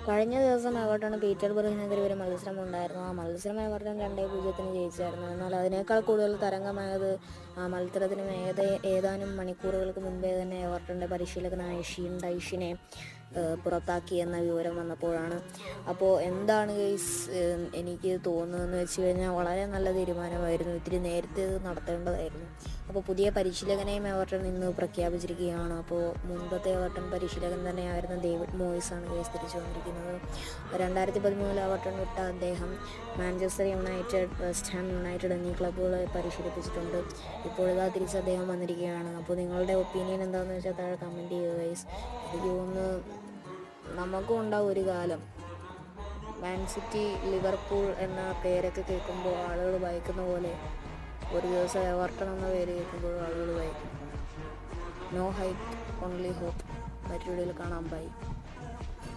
കഴിഞ്ഞ ദിവസം എവർട്ടൺ പീറ്റർബറിനെതിരെ ഒരു മത്സരമുണ്ടായിരുന്നു. ആ മത്സരം എവർട്ടൺ 2-0 ജയിച്ചായിരുന്നു. എന്നാൽ അതിനേക്കാൾ കൂടുതൽ തരംഗമായത് ആ മത്സരത്തിന് ഏതാനും മണിക്കൂറുകൾക്ക് മുൻപേ തന്നെ എവർട്ടൻ്റെ പരിശീലകനായ ഷീൻ ഡൈഷിനെ പുറത്താക്കി എന്ന വിവരം വന്നപ്പോഴാണ്. അപ്പോൾ എന്താണ് ഗൈസ് എനിക്ക് തോന്നുന്നതെന്ന് വെച്ച് കഴിഞ്ഞാൽ വളരെ നല്ല തീരുമാനമായിരുന്നു. ഇത്തിരി നേരത്തെ നടത്തേണ്ടതായിരുന്നു. അപ്പോൾ പുതിയ പരിശീലകനെയും എവർട്ടൺ ഇന്ന് പ്രഖ്യാപിച്ചിരിക്കുകയാണ്. അപ്പോൾ മുൻപത്തെ എവർട്ടൺ പരിശീലകൻ തന്നെയായിരുന്ന ഡേവിഡ് മോയിസാണ് ഗൈസ് തിരിച്ചു വന്നിരിക്കുന്നത്. 2013 എവർട്ടൺ വിട്ട അദ്ദേഹം Manchester United, West Ham United എന്നീ ക്ലബ്ബുകളെ പരിശീലിപ്പിച്ചിട്ടുണ്ട്. ഇപ്പോഴിതാ തിരിച്ച് അദ്ദേഹം വന്നിരിക്കുകയാണ്. അപ്പോൾ നിങ്ങളുടെ ഒപ്പീനിയൻ എന്താണെന്ന് വെച്ചാൽ താഴെ കമൻറ്റ് ചെയ്യുക ഗൈസ്. എനിക്ക് തോന്നുന്നു നമുക്കും ഉണ്ടാവും ഒരു കാലം മാൻ സിറ്റി, ലിവർപൂൾ എന്ന പേരൊക്കെ കേൾക്കുമ്പോൾ ആളുകൾ ഭയക്കുന്ന പോലെ ഒരു ദിവസം എവർട്ടൺ എന്ന പേര് കേൾക്കുമ്പോൾ ആളുകൾ ഭയക്കും. No hype, only hope. മറ്റൊരു വീഡിയോയിൽ കാണാം. ബൈ.